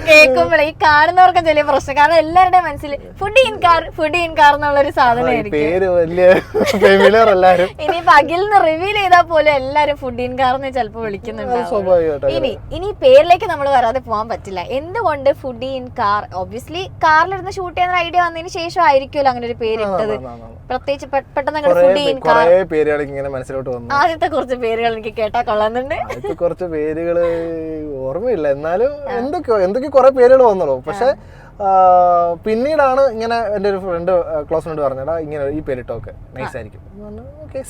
S1: കേൾക്കുമ്പോഴേ ഈ കാണുന്നവർക്കും ചെറിയ പ്രശ്നം, കാരണം എല്ലാവരുടെയും മനസ്സിൽ ഫുഡ് ഇൻ കാർ എന്നുള്ളൊരു സാധനമായിരിക്കും. ഇനിയിപ്പോ അഖിലിന് റിവീൽ ചെയ്താൽ പോലും എല്ലാരും ഫുഡ് ഇൻ കാർ എന്ന് ചിലപ്പോ വിളിക്കുന്നുണ്ടാവും. ഇനി പേരിലേക്ക് നമ്മൾ വരാതെ പോകാൻ പറ്റില്ല. എന്തുകൊണ്ട് ഫുഡ് ഇൻ കാർ? ഒബ്വിയസ്ലി കാറിലിരുന്ന് ഷൂട്ട് ചെയ്യുന്ന ഐഡിയ വന്നതിന് ശേഷം ആയിരിക്കുമല്ലോ അങ്ങനെ ഒരു പേര് ഇട്ടത്. പ്രത്യേകിച്ച് പെട്ടെന്ന് ഫുഡ് ഇൻ കാർ ആദ്യത്തെ കുറച്ച് പേരുകൾ എനിക്ക് കേട്ടാ കൊള്ളാം.
S2: കുറച്ച് പേരുകള് ഓർമ്മയില്ല, എന്നാലും എന്തൊക്കെ കുറെ പേരുകൾ വന്നോളൂ. പക്ഷെ പിന്നീടാണ് ഇങ്ങനെ എന്റെ ഒരു ക്ലോസ് ഫ്രണ്ട് പറഞ്ഞടാ ഇങ്ങനെ ഈ പേരിട്ടൊക്കെ നൈസ് ആയിരിക്കും.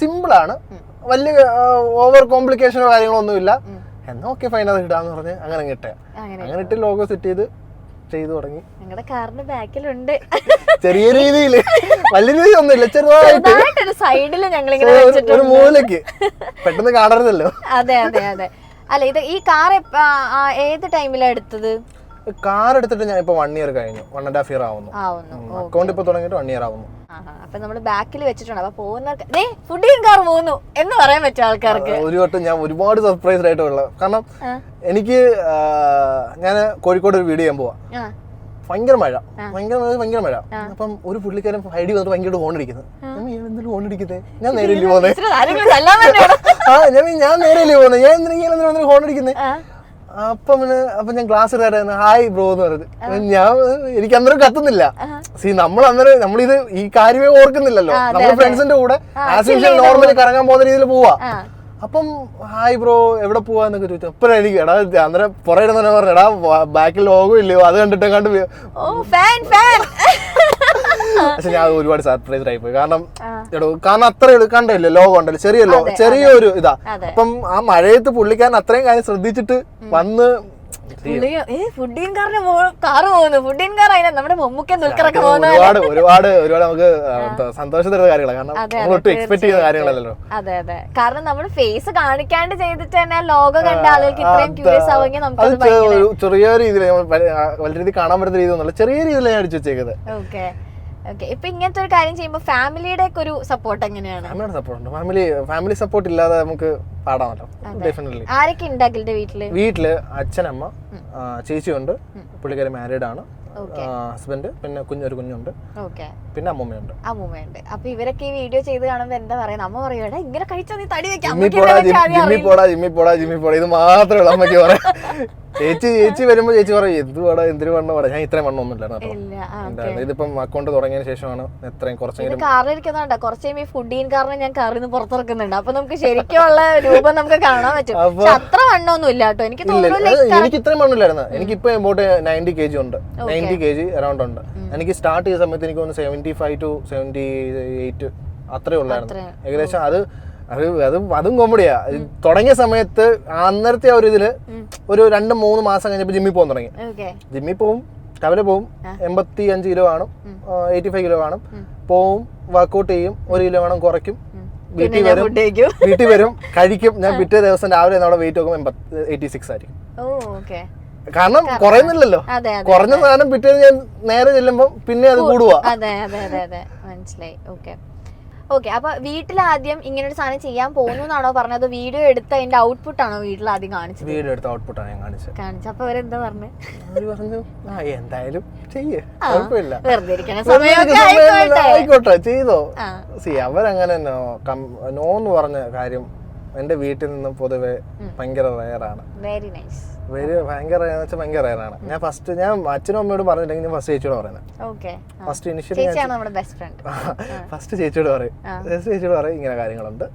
S2: സിമ്പിൾ ആണ്, വലിയ ഓവർ കോംപ്ലിക്കേഷനോ കാര്യങ്ങളോ ഒന്നുമില്ല. എന്നാ ഓക്കെ ഫൈൻ, അത് ഇടാന്ന് പറഞ്ഞ് അങ്ങനെ അങ്ങനെ ഇട്ട് ലോഗോ സെറ്റ് ചെയ്തു തുടങ്ങി.
S1: ഞങ്ങളുടെ കാറിന്റെ ബാക്കിലുണ്ട്
S2: ചെറിയ രീതിയില്, വലിയ രീതി ഒന്നുമില്ല, ചെറുതായിട്ട്
S1: സൈഡില് ഞങ്ങൾ
S2: ഒരു മൂലക്ക് പെട്ടെന്ന് കാണരുതല്ലോ.
S1: അതെ. അല്ല, ഇത് ഈ കാർ ഏത് ടൈമിലാണ് എടുത്തത്?
S2: കാർ എടുത്തിട്ട് ഞാൻ ഇപ്പൊ 1 year കഴിഞ്ഞു, 1.5 year ആവുന്നു. അക്കൗണ്ട് ഇപ്പൊ തുടങ്ങിയിട്ട് 1 year ആവുന്നു.
S1: അപ്പൊ നമ്മള് ബാക്കിൽ വെച്ചിട്ടുണ്ട്. അപ്പൊ പോകുന്നവർക്ക് ഫുഡ് ഇൻ കാർ പോകുന്നു എന്ന് പറയാൻ പറ്റും ആൾക്കാർക്ക്.
S2: ഒരു വട്ടം ഞാൻ ഒരുപാട് സർപ്രൈസ്ഡ് ആയിട്ടുള്ള, കാരണം എനിക്ക് ഞാൻ കോഴിക്കോട് ഒരു വീഡിയോ ചെയ്യാൻ പോവാ. ഭയങ്കര മഴ. അപ്പം ഒരു പുള്ളിക്കാരൻ ഐഡി വന്നിട്ട് ഭയങ്കര ഹോൺ അടിക്കുന്നത്. എന്തെങ്കിലും ഹോൺ അടിക്കുന്നേ, ഞാൻ നേരെയല്ലേ പോകുന്നത്, ഞാൻ നേരെയല്ലേ പോകുന്നത്, ഞാൻ എന്തിനാ ഹോൺ അടിക്കുന്നേ? അപ്പൊ ഞാൻ ക്ലാസ് എടുത്തായിരുന്നു ഹായ് ബ്രോ എന്ന് പറഞ്ഞത്. എനിക്ക് അന്നേരം കത്തുന്നില്ല. നമ്മളിത് ഈ കാര്യമേ ഓർക്കുന്നില്ലല്ലോ. നമ്മൾ ഫ്രണ്ട്സിന്റെ കൂടെ ആസ് യൂഷ്വൽ നോർമലി കറങ്ങാൻ പോകുന്ന രീതിയിൽ പോവാ. അപ്പം ഹായ് ബ്രോ എവിടെ പോവാന്നൊക്കെ ചോദിച്ചു. അപ്പൊ എനിക്ക് എടാ അന്നേരം പുറകെ പറഞ്ഞു എടാ ബാക്കിൽ ലോഗോ ഇല്ലയോ, അത് കണ്ടിട്ട് പക്ഷെ ഞാൻ ഒരുപാട് സർപ്രൈസ്ഡ് ആയിപ്പോയി. കാരണം അത്ര കണ്ടില്ല, ലോഗോ ഉണ്ടല്ലോ, ചെറിയൊരു ഇതാ. അപ്പം ആ മഴയത്ത് പുള്ളിക്കാരൻ അത്രയും കാര്യം ശ്രദ്ധിച്ചിട്ട് വന്ന് ഒരുപാട് നമുക്ക് സന്തോഷം തരുന്ന കാര്യങ്ങളാണ്. കാരണം നമ്മൾ ഒട്ടും എക്സ്പെക്ട് ചെയ്യുന്ന കാര്യങ്ങളല്ലോ.
S1: അതെ, കാരണം നമ്മൾ ഫേസ് കാണിക്കാണ്ട് ചെയ്തിട്ട് തന്നെ ലോഗോ കണ്ട ആളുകൾക്ക് ഇത്രയും ക്യൂരിയസ് ആവുമെങ്കിൽ നമുക്ക്
S2: ചെറിയ രീതിയിൽ വലിയ രീതിയിൽ കാണാൻ പറ്റുന്ന രീതി ഒന്നുമല്ല, ചെറിയ രീതിയിൽ ഞാൻ അടിച്ചു വെച്ചേക്കുന്നത്.
S1: ഓക്കെ. ഇപ്പൊ ഇങ്ങനത്തെ ഒരു കാര്യം ചെയ്യുമ്പോ ഫാമിലിയുടെ ഒരു സപ്പോർട്ട് എങ്ങനെയാണ്?
S2: ഫാമിലി സപ്പോർട്ട് ഇല്ലാതെ നമുക്ക് പാടാമല്ലോ. ഡെഫിനറ്റ്ലി.
S1: ആരൊക്കെ ഉണ്ട്
S2: വീട്ടില്? അച്ഛനമ്മ, ചേച്ചിയുണ്ട്, പുള്ളിക്കാരി മാരീഡ് ആണ്, ഹസ്ബൻഡ്, പിന്നെ ഒരു കുഞ്ഞുണ്ട്, പിന്നെ അമ്മൂമ്മയുണ്ട്.
S1: അപ്പൊ ഇവരൊക്കെ ഈ വീഡിയോ ചെയ്ത് കാണുമ്പോ എന്താ പറയാ? നമ്മ പറയൂടെ ഇങ്ങനെ കഴിച്ചാൽ നീ തടി വെക്കാം,
S2: ജിമ്മി പോടാ ഇത് മാത്രമേ ഉള്ളൂ അമ്മയ്ക്ക് പറയാം. ചേച്ചി വരുമ്പോ ചേച്ചി പറയും എന്തിനു വണ്ണം പറയാം. ഞാൻ ഇത്രയും വണ്ണം ഒന്നുമില്ലായിരുന്നു. ഇതിപ്പം അക്കൗണ്ട് തുടങ്ങിയതിന് ശേഷമാണ് ഇത്രയും കുറച്ചെങ്കിലും.
S1: കാറിലിരിക്കുന്നുണ്ട് കുറച്ച് കഴിയുമ്പോൾ ഫുഡീൻ കാറിന് ഞാൻ കാറിൽ നിന്ന് പുറത്തിറക്കുന്നുണ്ട്. അപ്പൊ നമുക്ക് ശരിക്കുള്ള രൂപം നമുക്ക് കാണാൻ പറ്റും. അത്ര വണ്ണമൊന്നും ഇല്ല കേട്ടോ. എനിക്ക്
S2: എനിക്ക് ഇത്രയും വണ്ണമില്ലായിരുന്നു. എനിക്കിപ്പോ എബൌട്ട് 90 kg ഉണ്ട്. 90 kg അറൗണ്ട് ഉണ്ട്. എനിക്ക് സ്റ്റാർട്ട് ചെയ്ത സമയത്ത് എനിക്ക് തോന്നുന്നു 75 to 78 അത്രേ ഉള്ളായിരുന്നു ഏകദേശം. അതും കോമഡിയാ. തുടങ്ങിയ സമയത്ത് അന്നേരത്തെ ആ ഒരു ഇതില് ഒരു 2-3 മാസം കഴിഞ്ഞപ്പോ ജിമ്മിൽ പോകാൻ തുടങ്ങി. ജിമ്മിൽ പോവും, രാവിലെ പോവും, 85 കിലോ കാണും, 85 കിലോ കാണും, പോവും, വർക്കൗട്ട് ചെയ്യും, 1 കിലോ കാണും, കുറയ്ക്കും, വീട്ടിൽ വരും, കഴിക്കും. ഞാൻ പിറ്റേ ദിവസം രാവിലെ നമ്മുടെ വെയിറ്റ് നോക്കുമ്പോൾ 86 ആയിരിക്കും. കാരണം കുറയുന്നില്ലല്ലോ. കുറഞ്ഞ സാധനം പിറ്റേന്ന് ഞാൻ നേരെ ചെല്ലുമ്പോ പിന്നെ അത് കൂടുവാ.
S1: മനസ്സിലായി. ഓക്കെ, അപ്പൊ വീട്ടിലാദ്യം ഇങ്ങനെ ഒരു സാധനം ചെയ്യാൻ പോകുന്നാണോ പറഞ്ഞത്? വീഡിയോ എടുത്ത അതിന്റെ ഔട്ട്പുട്ട് ആണോ വീട്ടിൽ ആദ്യം കാണിച്ചത്?
S2: വീഡിയോ എടുത്ത ഔട്ട്പുട്ട് ആണ് ഞാൻ കാണിച്ചത്.
S1: അപ്പൊ അവരെന്താ പറഞ്ഞു?
S2: പറഞ്ഞു എന്തായാലും ചെയ്യേ, കുഴപ്പമില്ല,
S1: ആയിക്കോട്ടെ
S2: ചെയ്തോ. അവരങ്ങനെ നോ എന്ന് പറഞ്ഞ കാര്യം എന്റെ വീട്ടിൽ നിന്ന് പൊതുവെ ഭയങ്കര റയറാണ്.
S1: Very nice.
S2: ഭയങ്കര റയറാണ്. ഞാൻ അച്ഛനും അമ്മയോട് പറഞ്ഞില്ലെങ്കിൽ ഞാൻ ഫസ്റ്റ് ചേച്ചിയോട് പറയുന്നത്. ഫസ്റ്റ് ചേച്ചിയോട് പറയും ഇങ്ങനെ കാര്യങ്ങളുണ്ട്,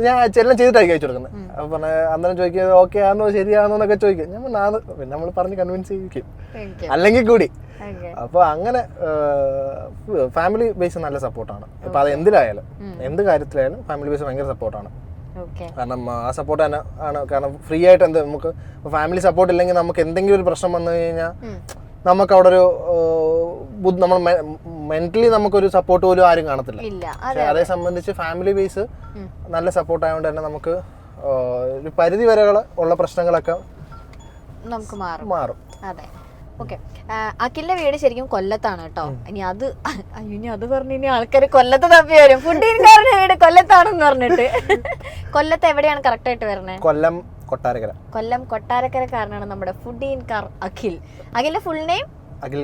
S2: ഞാൻ എല്ലാം ചെയ്തിട്ടായിരിക്കും അയച്ചു കൊടുക്കുന്നത്. അപ്പൊ പറഞ്ഞ അന്നേരം ചോദിക്കുന്നത് ഓക്കെ ആണോ ശരിയാണോ എന്നൊക്കെ ചോദിക്കും. ഞാൻ പിന്നെ നമ്മൾ പറഞ്ഞ് കൺവിൻസ് ചെയ്യിക്കും അല്ലെങ്കിൽ കൂടി. അപ്പൊ അങ്ങനെ ഫാമിലി ബേസ് നല്ല സപ്പോർട്ടാണ്. ഇപ്പൊ അത് എന്തിലായാലും എന്ത് കാര്യത്തിലായാലും ഫാമിലി ബേസ് ഭയങ്കര സപ്പോർട്ടാണ്. കാരണം ആ സപ്പോർട്ട് തന്നെ ആണ്. കാരണം ഫ്രീ ആയിട്ട് എന്ത് നമുക്ക് ഫാമിലി സപ്പോർട്ട് ഇല്ലെങ്കിൽ നമുക്ക് എന്തെങ്കിലും ഒരു പ്രശ്നം വന്നു കഴിഞ്ഞാൽ നമുക്ക് അവിടെ ഒരു നമ്മൾ മെന്റലി നമുക്കൊരു സപ്പോർട്ട് പോലും ആരും കാണത്തില്ല. പക്ഷെ അതേ സംബന്ധിച്ച് ഫാമിലി ബേസ് നല്ല സപ്പോർട്ട് ആയതുകൊണ്ട് തന്നെ നമുക്ക് ഒരു പരിധി വരെ ഉള്ള പ്രശ്നങ്ങളൊക്കെ നമുക്ക് മാറും.
S1: അതെ. ഓക്കെ, അഖിലിന്റെ വീട് ശരിക്കും കൊല്ലത്താണ് കേട്ടോ. ഇനി അത് പറഞ്ഞു ഇനി ആൾക്കാർ കൊല്ലത്ത് തപ്പി വരും. ഫുഡീൻകാരന്റെ വീട് കൊല്ലത്താണെന്ന് പറഞ്ഞിട്ട്. കൊല്ലത്ത് എവിടെയാണ് കറക്റ്റ് ആയിട്ട് വരുന്നത്?
S2: കൊല്ലം
S1: കൊട്ടാരക്കരക്കാരനാണ് നമ്മുടെ ഫുഡീൻകാർ അഖിൽ. അഖിലിന്റെ full name Akhil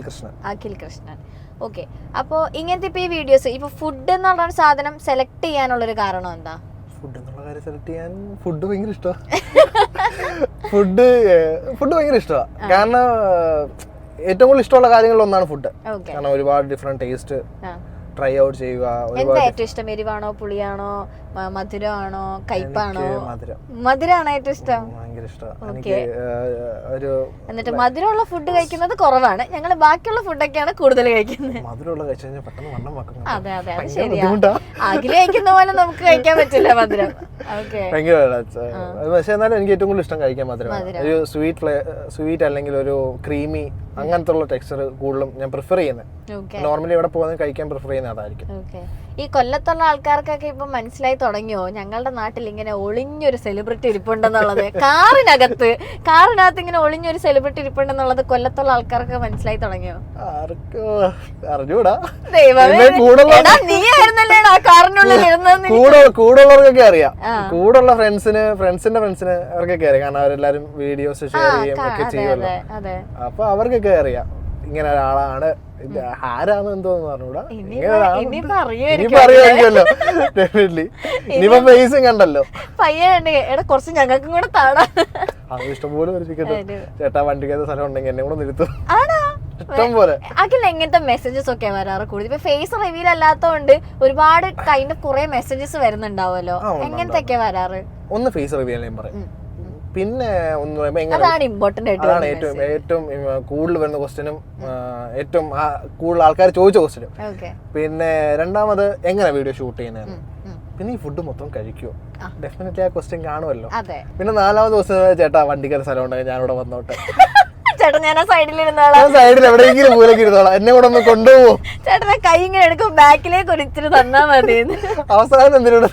S1: Krishnan. Okay, അപ്പോ ഇങ്ങനത്തെ ഇപ്പൊ ഈ വീഡിയോസ് ഇപ്പൊ ഫുഡ് എന്ന് പറഞ്ഞ സാധനം സെലക്ട് ചെയ്യാനുള്ളൊരു കാരണം എന്താ?
S2: ഫുഡ് എന്നുള്ള കാര്യം സെലക്ട് ചെയ്യാൻ ഫുഡ് ഭയങ്കര ഇഷ്ടമാണ്. ഫുഡ് ഭയങ്കര ഇഷ്ടമാണ്. കാരണം ഏറ്റവും കൂടുതൽ ഇഷ്ടമുള്ള കാര്യങ്ങളിൽ ഒന്നാണ് ഫുഡ്. കാരണം ഒരുപാട് ഡിഫറെന്റ് ടേസ്റ്റ് ട്രൈ ഔട്ട് ചെയ്യുക.
S1: എന്താ ഏറ്റവും ഇഷ്ടം? എരിവാണോ, പുളിയാണോ, മധുരമാണോ, കയ്പാണോ? മധുരമാണോ ഏറ്റവും ഇഷ്ടം?
S2: ഭയങ്കര ഇഷ്ടമാണ്.
S1: എന്നിട്ട് മധുരമുള്ള ഫുഡ് കഴിക്കുന്നത് കുറവാണ്. ഞങ്ങൾ ബാക്കിയുള്ള ഫുഡൊക്കെയാണ് കൂടുതൽ കഴിക്കുന്നത്.
S2: മധുരമുള്ള കഴിച്ചു കഴിഞ്ഞാൽ പെട്ടെന്ന് വണ്ണം വെക്കണം.
S1: അതെ, അത് ശരിയാണ്. അഖിൽ കഴിക്കുന്ന പോലെ നമുക്ക് കഴിക്കാൻ പറ്റില്ല മധുരം.
S2: പക്ഷെ എന്നാലും എനിക്ക് ഏറ്റവും കൂടുതൽ ഇഷ്ടം കഴിക്കാൻ മധുരം. ഒരു സ്വീറ്റ് അല്ലെങ്കിൽ ഒരു ക്രീമി അങ്ങനത്തെ ഉള്ള ടെക്സ്ചർ കൂടുതലും ഞാൻ പ്രിഫർ ചെയ്യുന്നത്. നോർമലി ഇവിടെ പോകുന്നത് കഴിക്കാൻ പ്രിഫർ ചെയ്യുന്നത് അതായിരിക്കും.
S1: ഈ കൊല്ലത്തുള്ള ആൾക്കാർക്കൊക്കെ ഇപ്പൊ മനസ്സിലായി തുടങ്ങിയോ ഞങ്ങളുടെ നാട്ടിൽ ഇങ്ങനെ ഒളിഞ്ഞൊരു സെലിബ്രിറ്റി ഇരിപ്പുണ്ടെന്നുള്ളത്? കാറിനകത്ത് ഇങ്ങനെ ഒളിഞ്ഞൊരു സെലിബ്രിറ്റി ഇരിപ്പുണ്ടെന്നുള്ളത് കൊല്ലത്തുള്ള ആൾക്കാർക്ക് മനസ്സിലായി തുടങ്ങിയോ?
S2: അറിഞ്ഞൂടാ.
S1: നീ ആയിരുന്നല്ലേടാ കാറിനുള്ളിൽ ഇരുന്നത്.
S2: കൂടുള്ളവർക്കൊക്കെ അറിയാം. കൂടുള്ള ഫ്രണ്ട്സിന്റെ ഫ്രണ്ട്സിന് അവർക്കൊക്കെ അറിയാം. കാരണം അവരെല്ലാരും വീഡിയോസ് ഷെയർ ചെയ്യും ഒക്കെ ചെയ്യുമല്ലോ. അപ്പൊ അവർക്കൊക്കെ അറിയാം ഇങ്ങനെ ഒരാളാണ്. ആരാന്ന് എന്തോന്ന് പറഞ്ഞൂടാ. ഇനിയിപ്പോ ഡെഫിനറ്റ്ലി ഇനിയിപ്പോ ഫേസും കണ്ടല്ലോ.
S1: പയ്യടാ കുറച്ച് ഞങ്ങൾക്കും കൂടെ താടാ.
S2: അത് ഇഷ്ടംപോലെ വരച്ചിട്ട് ചേട്ടാ വണ്ടിക്കകത്ത് സ്ഥലം ഉണ്ടെങ്കിൽ എന്നെ കൂടെ നിർത്തും. ഇഷ്ടം പോലെ.
S1: അതിൽ എങ്ങനത്തെ മെസ്സേജസ് ഒക്കെ വരാറ് കൂടുതൽ? ഇപ്പൊ ഫേസ് റിവീൽ അല്ലാത്തോണ്ട് ഒരുപാട് കൈൻഡ് ഓഫ് കുറെ മെസ്സേജസ് വരുന്നുണ്ടാവല്ലോ. എങ്ങനത്തെ വരാറ്?
S2: ഒന്ന് ഫേസ് റിവീൽ ഞാൻ പറയും. പിന്നെ
S1: അതാണ് ഇമ്പോർട്ടന്റ് ആയിട്ട്
S2: അതാണ് ഏറ്റവും കൂടുതൽ വരുന്ന ക്വസ്റ്റ്യനും ഏറ്റവും കൂടുതൽ ആൾക്കാർ ചോദിച്ച ക്വസ്റ്റ്യനും. പിന്നെ രണ്ടാമത് എങ്ങനെ വീഡിയോ ഷൂട്ട് ചെയ്യുന്നത്. പിന്നെ ഈ ഫുഡ് മൊത്തം കഴിക്കുമോ? ഡെഫിനറ്റ്ലി ആ ക്വസ്റ്റ്യൻ കാണുമല്ലോ. പിന്നെ നാലാമത് ക്വസ്റ്റ്യൻ ചേട്ടാ വണ്ടിക്കകത്ത് സ്ഥലം ഉണ്ടെങ്കിൽ ഞാനിവിടെ വന്നോട്ടെ.
S1: ചേട്ടൻ ഞാൻ സൈഡിൽ
S2: എവിടെയെങ്കിലും മൂലക്ക് ഇരുന്നോളാം. എന്നെ കൂടെ ഒന്ന് കൊണ്ടുപോകും.
S1: ചേട്ടനെ കൈ ഇങ്ങനെ എടുക്കും, ബാക്കിലേക്ക് ഒരിച്ചിട്ട് തന്നാ മതി.
S2: അവസാനം എന്തിനോട്.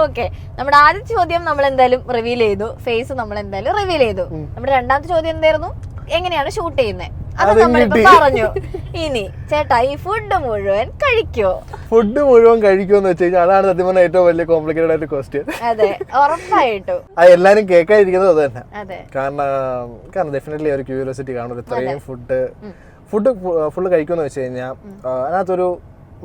S1: ഓക്കെ, നമ്മുടെ ആദ്യത്തെ ചോദ്യം നമ്മൾ എന്തായാലും റിവീൽ ചെയ്തു. ഫേസ് നമ്മൾ എന്തായാലും റിവീൽ ചെയ്തു. നമ്മുടെ രണ്ടാമത്തെ ചോദ്യം എന്തായിരുന്നു? എങ്ങനെയാണ് ഷൂട്ട് ചെയ്യുന്നത്? അത് നമ്മളിപ്പോ പറഞ്ഞു. ഇനി ചേട്ടാ ഈ ഫുഡ് മുഴുവൻ കഴിക്കോ?
S2: ഫുഡ് മുഴുവൻ കഴിക്കുമെന്ന് വെച്ച് കഴിഞ്ഞാൽ അതാണ് സത്യം പറഞ്ഞാൽ ഏറ്റവും വലിയ കോംപ്ലിക്കേറ്റഡ് ആയിട്ട് ക്വസ്റ്റ്യൻ.
S1: അതെ, ഉറപ്പായിട്ടും
S2: അത് എല്ലാരും കേൾക്കാതിരിക്കുന്നത് അത് തന്നെ. കാരണം ഡെഫിനറ്റ്ലി ഒരു ക്യൂരിയോസിറ്റി കാണും. ഇത്രയും ഫുഡ് ഫുള്ള് കഴിക്കുമെന്ന് വെച്ച് കഴിഞ്ഞാൽ അതിനകത്തൊരു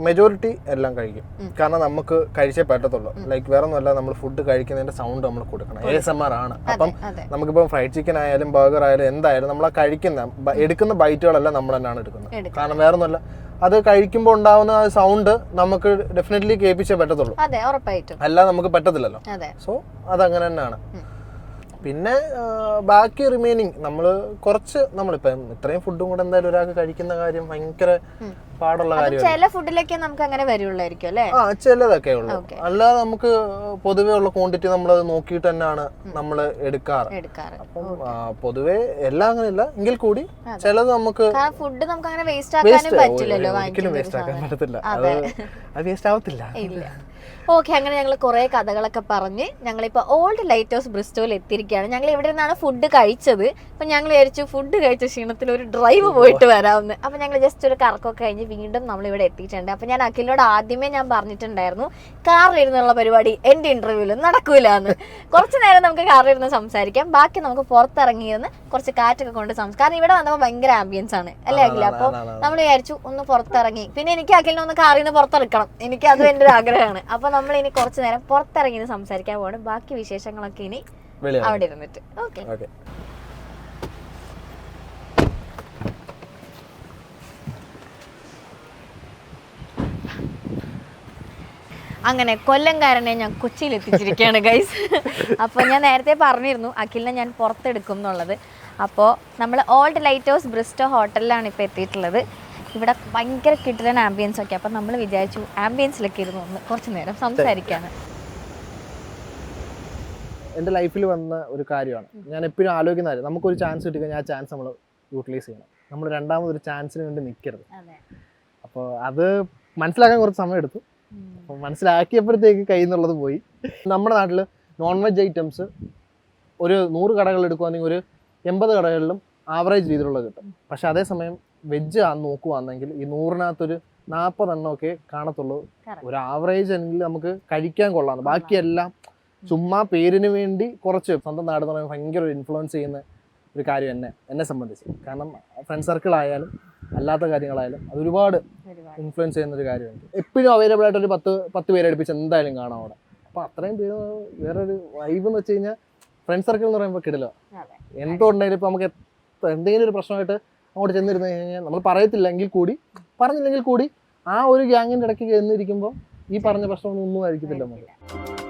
S2: മെജോറിറ്റി എല്ലാം കഴിക്കും. കാരണം നമുക്ക് കഴിച്ചേ പറ്റത്തുള്ളൂ. ലൈക്ക് വേറെ ഒന്നുമല്ല, നമ്മൾ ഫുഡ് കഴിക്കുന്നതിന്റെ സൗണ്ട് നമ്മൾ കൊടുക്കണം. ASMR ആണ്. അപ്പം നമുക്കിപ്പം ഫ്രൈഡ് ചിക്കൻ ആയാലും ബർഗർ ആയാലും എന്തായാലും നമ്മൾ എടുക്കുന്ന ബൈറ്റുകളെല്ലാം നമ്മൾ തന്നെയാണ് എടുക്കുന്നത്. കാരണം വേറെ ഒന്നുമല്ല, അത് കഴിക്കുമ്പോൾ ഉണ്ടാവുന്ന ആ സൗണ്ട് നമുക്ക് ഡെഫിനറ്റ്ലി കേൾപ്പിച്ചേ പറ്റത്തുള്ളൂ, അല്ലാതെ നമുക്ക് പറ്റത്തില്ലല്ലോ. സോ അതങ്ങനെ തന്നെയാണ്. പിന്നെ ബാക്കി റിമൈനിങ് നമ്മളിപ്പം ഇത്രയും ഫുഡും കൂടെ എന്തായാലും ഒരാൾക്ക് കഴിക്കുന്ന കാര്യം ഭയങ്കര പാടുള്ള കാര്യം.
S1: ചില ഫുഡിലൊക്കെ നമുക്ക് അങ്ങനെ വരുള്ളായിരിക്കും അല്ലേ?
S2: ചിലതൊക്കെ ഉള്ളു. അല്ലാതെ നമുക്ക് പൊതുവേ ഉള്ള ക്വാണ്ടിറ്റി നമ്മളത് നോക്കിയിട്ട് തന്നെയാണ് നമ്മൾ എടുക്കാറ്. അപ്പം പൊതുവേ എല്ലാം അങ്ങനെയില്ല എങ്കിൽ കൂടി ചിലത് നമുക്ക്
S1: ഫുഡ് നമുക്ക് അങ്ങനെ വേസ്റ്റ് ആക്കാനും പറ്റില്ലല്ലോ.
S2: ഒരിക്കലും വേസ്റ്റ് ആക്കാൻ പറ്റത്തില്ല. അത് വേസ്റ്റ് ആവത്തില്ല.
S1: ഓക്കെ, അങ്ങനെ ഞങ്ങൾ കുറെ കഥകളൊക്കെ പറഞ്ഞ് ഞങ്ങളിപ്പോൾ ഓൾഡ് ലൈറ്റ് ഹൗസ് ബ്രിസ്റ്റോയിൽ എത്തിയിരിക്കുകയാണ്. ഞങ്ങൾ ഇവിടെ നിന്നാണ് ഫുഡ് കഴിച്ചത്. അപ്പം ഞങ്ങൾ വിചാരിച്ചു ഫുഡ് കഴിച്ച ക്ഷീണത്തിൽ ഒരു ഡ്രൈവ് പോയിട്ട് വരാമെന്ന്. അപ്പം ഞങ്ങൾ ജസ്റ്റ് ഒരു കറക്കമൊക്കെ കഴിഞ്ഞ് വീണ്ടും നമ്മളിവിടെ എത്തിയിട്ടുണ്ട്. അപ്പം ഞാൻ അഖിലിനോട് ആദ്യമേ ഞാൻ പറഞ്ഞിട്ടുണ്ടായിരുന്നു കാറിലിരുന്നുള്ള പരിപാടി എൻ്റെ ഇന്റർവ്യൂവിൽ നടക്കൂല എന്ന്. കുറച്ച് നേരം നമുക്ക് കാറിലിരുന്ന് സംസാരിക്കാം, ബാക്കി നമുക്ക് പുറത്തിറങ്ങിയിരുന്ന് കുറച്ച് കാറ്റൊക്കെ കൊണ്ട് കാരണം ഇവിടെ വന്നപ്പോൾ ഭയങ്കര ആംബിയൻസ് ആണ് അല്ലേ അഖില? അപ്പോൾ നമ്മൾ വിചാരിച്ചു ഒന്ന് പുറത്തിറങ്ങി. പിന്നെ എനിക്ക് അഖിലിനെ ഒന്ന് കാറിൽ നിന്ന് പുറത്തിറക്കണം, എനിക്ക് അതും എൻ്റെ ഒരു ആഗ്രഹമാണ്. അപ്പോൾ നമ്മൾ ഇനി കുറച്ച് നേരം പുറത്തിറങ്ങി സംസാരിക്കാൻ പോകണം. ബാക്കി വിശേഷങ്ങളൊക്കെ ഇനി അവിടെ ഇരുന്നിട്ട്. ഓക്കെ. അങ്ങനെ കൊല്ലംകാരനെ ഞാൻ കൊച്ചിയിൽ എത്തിച്ചിരിക്കുകയാണ് ഗൈസ്. അപ്പോൾ ഞാൻ നേരത്തെ പറഞ്ഞിരുന്നു അഖിലിനെ ഞാൻ പുറത്തെടുക്കും എന്നുള്ളത്. അപ്പോൾ നമ്മൾ ഓൾഡ് ലൈറ്റ് ഹൗസ് ബ്രിസ്റ്റോ ഹോട്ടലിലാണ് ഇപ്പോൾ എത്തിയിട്ടുള്ളത്. ഇവിടെ ഭയങ്കര കിടിലൻ ആംബിയൻസ് ഒക്കെ. അപ്പം നമ്മൾ വിചാരിച്ചു ആംബിയൻസിലൊക്കെ ഇരുന്ന് ഒന്ന് കുറച്ച് നേരം സംസാരിക്കാണ്.
S2: എൻ്റെ ലൈഫിൽ വന്ന ഒരു കാര്യമാണ്, ഞാൻ എപ്പോഴും ആലോചിക്കുന്ന കാര്യം. നമുക്കൊരു ചാൻസ് കിട്ടിക്കഴിഞ്ഞാൽ ആ ചാൻസ് നമ്മൾ യൂട്ടിലൈസ് ചെയ്യണം. നമ്മൾ രണ്ടാമതൊരു ചാൻസിന് വേണ്ടി നിൽക്കരുത്. അപ്പോൾ അത് മനസ്സിലാക്കാൻ കുറച്ച് സമയം എടുത്തു. അപ്പോൾ മനസ്സിലാക്കിയപ്പോഴത്തേക്ക് കയ്യിൽ നിന്നുള്ളത് പോയി. നമ്മുടെ നാട്ടിൽ നോൺ വെജ് ഐറ്റംസ് ഒരു 100 കടകൾ എടുക്കുകയാണെങ്കിൽ ഒരു 80 കടകളിലും ആവറേജ് രീതിയിലുള്ളത് കിട്ടും. പക്ഷെ അതേസമയം വെജ് നോക്കുവാണെങ്കിൽ ഈ 100-നകത്തൊരു 40 എണ്ണമൊക്കെ കാണത്തുള്ളൂ. ഒരു ആവറേജ് എങ്കിൽ നമുക്ക് കഴിക്കാൻ കൊള്ളാം. ബാക്കിയെല്ലാം ചുമ്മാ പേരിന് വേണ്ടി കുറച്ച് സ്വന്തം നാട് എന്ന് പറയുമ്പോൾ ഭയങ്കര ഒരു ഇൻഫ്ലുവൻസ് ചെയ്യുന്ന ഒരു കാര്യം എന്നെ സംബന്ധിച്ച്. കാരണം ഫ്രണ്ട് സർക്കിൾ ആയാലും അല്ലാത്ത കാര്യങ്ങളായാലും അത് ഒരുപാട് ഇൻഫ്ലുവൻസ് ചെയ്യുന്ന ഒരു കാര്യമാണ്. എപ്പോഴും അവൈലബിൾ ആയിട്ട് ഒരു 10 പേരെ അടുപ്പിച്ച് എന്തായാലും കാണാം അവിടെ. അപ്പോൾ അത്രയും പേര് വേറൊരു വൈബ് എന്ന് വെച്ച് കഴിഞ്ഞാൽ ഫ്രണ്ട് സർക്കിൾ എന്ന് പറയുമ്പോൾ കിടിലോ. എന്തുകൊണ്ടായാലും ഇപ്പോൾ നമുക്ക് എന്തെങ്കിലും ഒരു പ്രശ്നമായിട്ട് അങ്ങോട്ട് ചെന്നിരുന്നു കഴിഞ്ഞാൽ നമ്മൾ പറഞ്ഞില്ലെങ്കിൽ കൂടി ആ ഒരു ഗ്യാങ്ങിൻ്റെ ഇടയ്ക്ക് ചെന്നിരിക്കുമ്പോൾ ഈ പറഞ്ഞ പ്രശ്നമൊന്നും ആയിരിക്കത്തില്ല നമുക്ക്.